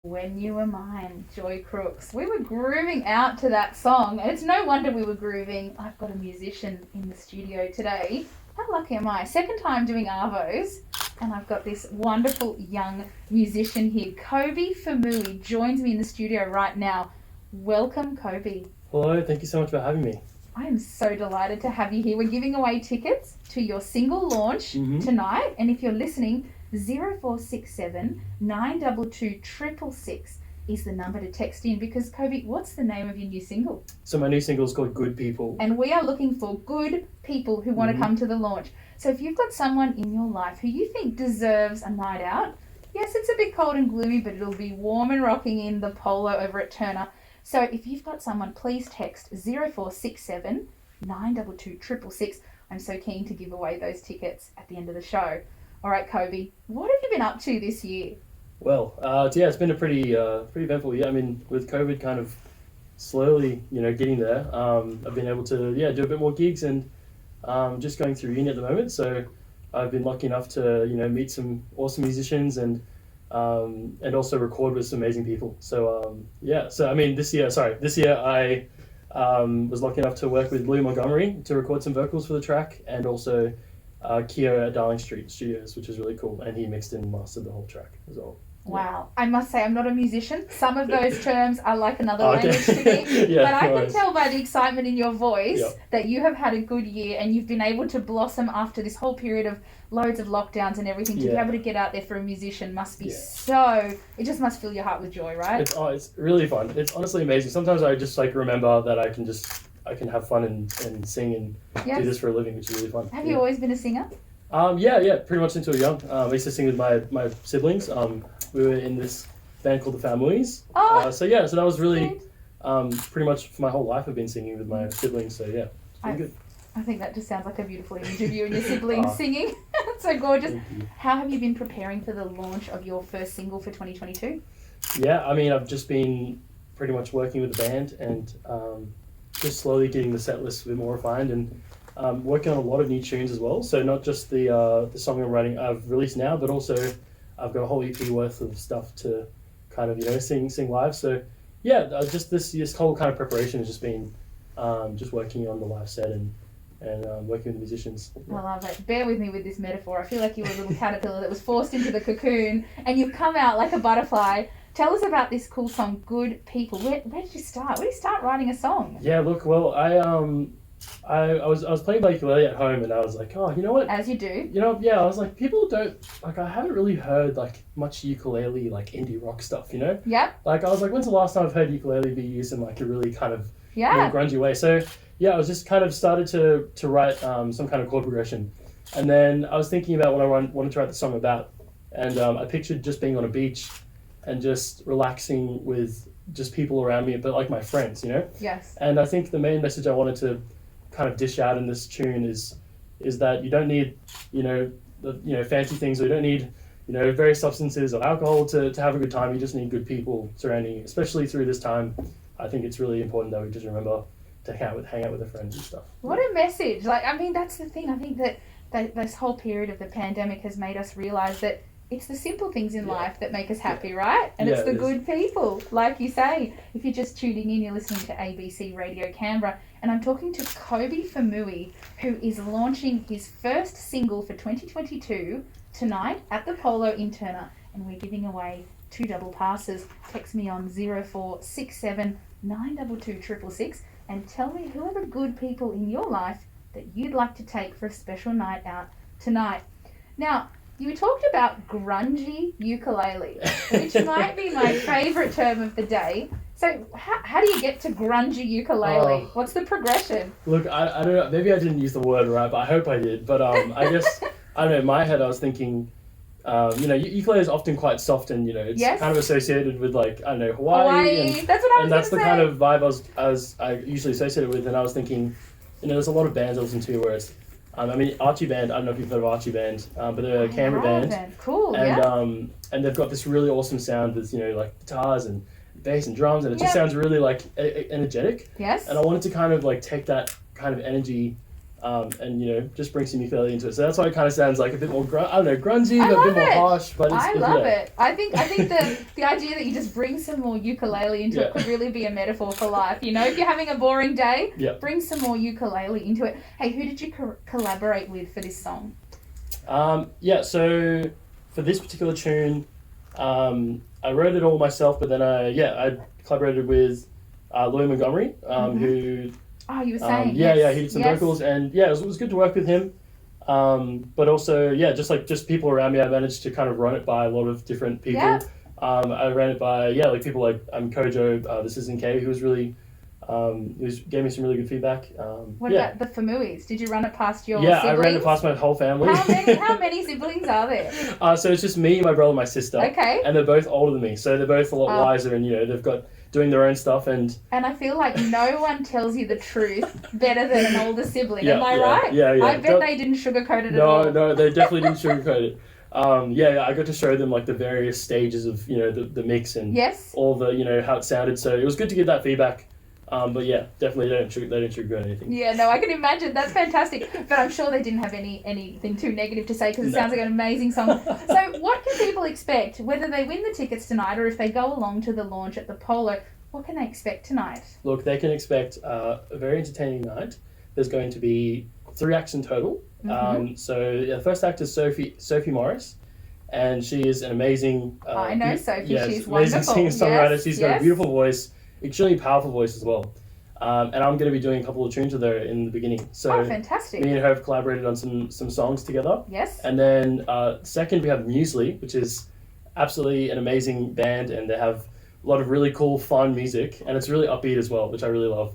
When You Were Mine, Joy Crooks. We were grooving out to that song, and it's no wonder we were grooving. I've got a musician in the studio today. How lucky am I? Second time doing Arvos, and I've got this wonderful young musician here. Koebi Famui joins me in the studio right now. Welcome, Koebi. Hello, thank you so much for having me. I am so delighted to have you here. We're giving away tickets to your single launch tonight, and if you're listening, 0467 922 666 is the number to text in, because Koebi, what's the name of your new single? So my new single is called Good People. And we are looking for good people who want to come to the launch. So if you've got someone in your life who you think deserves a night out, yes, it's a bit cold and gloomy, but it'll be warm and rocking in the Polo over at Turner. So if you've got someone, please text 0467 922 666. I'm so keen to give away those tickets at the end of the show. All right, Koebi, what have you been up to this year? Well, it's been a pretty eventful year. I mean, with COVID kind of slowly, getting there, I've been able to, do a bit more gigs and just going through uni at the moment. So I've been lucky enough to, meet some awesome musicians and also record with some amazing people. So, this year I was lucky enough to work with Louis Montgomery to record some vocals for the track, and also Kia at Darling Street Studios, which is really cool, and he mixed and mastered the whole track as well. Wow. I must say, I'm not a musician. Some of those terms are like another language to me. Yeah, but I can tell by the excitement in your voice that you have had a good year, and you've been able to blossom after this whole period of loads of lockdowns and everything. To be able to get out there for a musician must be it just must fill your heart with joy, right? It's really fun. It's honestly amazing. Sometimes I just remember that I can have fun and sing and do this for a living, which is really fun. Have you always been a singer? Pretty much since we were young. I used to sing with my siblings. We were in this band called the Families. So that was really pretty much for my whole life I've been singing with my siblings. So it's been good. I think that just sounds like a beautiful image of you and your siblings singing. It's so gorgeous. How have you been preparing for the launch of your first single for 2022? Yeah, I mean, I've just been pretty much working with the band and just slowly getting the set list a bit more refined, and working on a lot of new tunes as well. So not just the song I've released now, but also I've got a whole EP worth of stuff to kind of sing live. So just this whole kind of preparation has just been just working on the live set and working with the musicians. I love it. Bear with me with this metaphor. I feel like you were a little caterpillar that was forced into the cocoon, and you've come out like a butterfly. Tell us about this cool song, Good People. Where did you start? Where did you start writing a song? Yeah, look, well, I was playing my ukulele at home, and I was like, oh, you know what? As you do. I was like, people don't, I haven't really heard, much ukulele, indie rock stuff, Yep. I was like, when's the last time I've heard ukulele be used in, a really kind of grungy way? So, I was just kind of started to write some kind of chord progression. And then I was thinking about what I wanted to write the song about. And I pictured just being on a beach and just relaxing with just people around me, but my friends, Yes. And I think the main message I wanted to kind of dish out in this tune is that you don't need, fancy things, or you don't need, various substances or alcohol to have a good time. You just need good people surrounding you, especially through this time. I think it's really important that we just remember to hang out with our friends and stuff. What a message. That's the thing. I think that this whole period of the pandemic has made us realise that it's the simple things in life that make us happy, right? And it's the good people, like you say. If you're just tuning in, you're listening to ABC Radio Canberra, and I'm talking to Koebi Famui, who is launching his first single for 2022 tonight at the Polo in Turner, and we're giving away 2 double passes. Text me on 0467 922 666 and tell me who are the good people in your life that you'd like to take for a special night out tonight. Now, you talked about grungy ukulele, which might be my favourite term of the day. So how do you get to grungy ukulele? What's the progression? Look, I don't know. Maybe I didn't use the word right, but I hope I did. But I guess, I don't know, in my head I was thinking, ukulele is often quite soft, and, it's kind of associated with, Hawaii. And that's what I was And that's the say. kind of vibe I usually associate it with. And I was thinking, there's a lot of bands I listen to where it's, Archie Band, I don't know if you've heard of Archie Band, but they're a Canberra band. Cool, and they've got this really awesome sound with, guitars and bass and drums, and it just sounds really, energetic. Yes. And I wanted to kind of, take that kind of energy and just bring some ukulele into it. So that's why it kind of sounds like a bit more grungy, I but a love bit more it. harsh. But I love it. I think the idea that you just bring some more ukulele into it could really be a metaphor for life. If you're having a boring day, bring some more ukulele into it. Hey, who did you collaborate with for this song? So for this particular tune, I wrote it all myself, but then I collaborated with Louis Montgomery, who. Oh, you were saying. He did some vocals, and it was good to work with him. But also, just people around me, I managed to kind of run it by a lot of different people. Yeah. I ran it by people like Kojo, This Isn't K, who was really gave me some really good feedback. What about the Famuis? Did you run it past your siblings? siblings? I ran it past my whole family. How many siblings are there? So it's just me, my brother, and my sister. Okay. And they're both older than me, so they're both a lot wiser, and they've got doing their own stuff. And I feel like no one tells you the truth better than an older sibling. Am I right? Yeah. I bet they didn't sugarcoat it at all. No, they definitely didn't sugarcoat it. I got to show them like the various stages of the mix and all the how it sounded. So it was good to get that feedback. But definitely they didn't sugarcoat anything. Yeah, no, I can imagine. That's fantastic. But I'm sure they didn't have anything too negative to say because it sounds like an amazing song. So what can people expect, whether they win the tickets tonight or if they go along to the launch at the Polo? What can they expect tonight? Look, they can expect a very entertaining night. There's going to be 3 acts in total. The first act is Sophie Morris, and she is an amazing... I know Sophie, she's amazing wonderful. singer-songwriter. She's got a beautiful voice, extremely powerful voice as well. And I'm going to be doing a couple of tunes with her in the beginning. So fantastic. Me and her have collaborated on some songs together. Yes. And then second, we have Muesli, which is absolutely an amazing band, and they have a lot of really cool, fun music, and it's really upbeat as well, which I really love.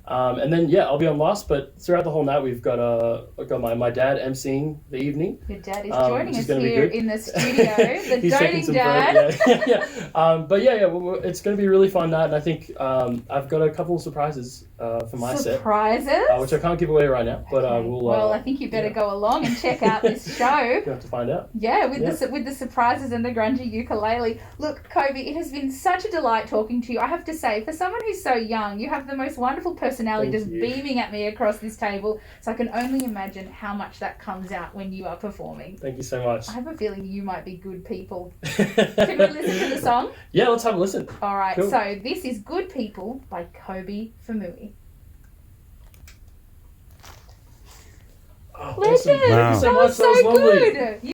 And then I'll be on last, but throughout the whole night we've got my dad emceeing the evening. Your dad is joining us here in the studio. The He's doting dad. It's going to be a really fun night, and I think I've got a couple of surprises for my set. Surprises? Which I can't give away right now, but we'll. Well, I think you better go along and check out this show. You have to find out. Yeah, with the surprises and the grungy ukulele. Look, Koebi, it has been such a delight talking to you. I have to say, for someone who's so young, you have the most wonderful personality beaming at me across this table. So I can only imagine how much that comes out when you are performing. Thank you so much. I have a feeling you might be good people. Can we listen to the song? Yeah, let's have a listen. All right, cool. So this is Good People by Koebi Famui. Oh, Legend! awesome. Thank you so much. That was so lovely. good!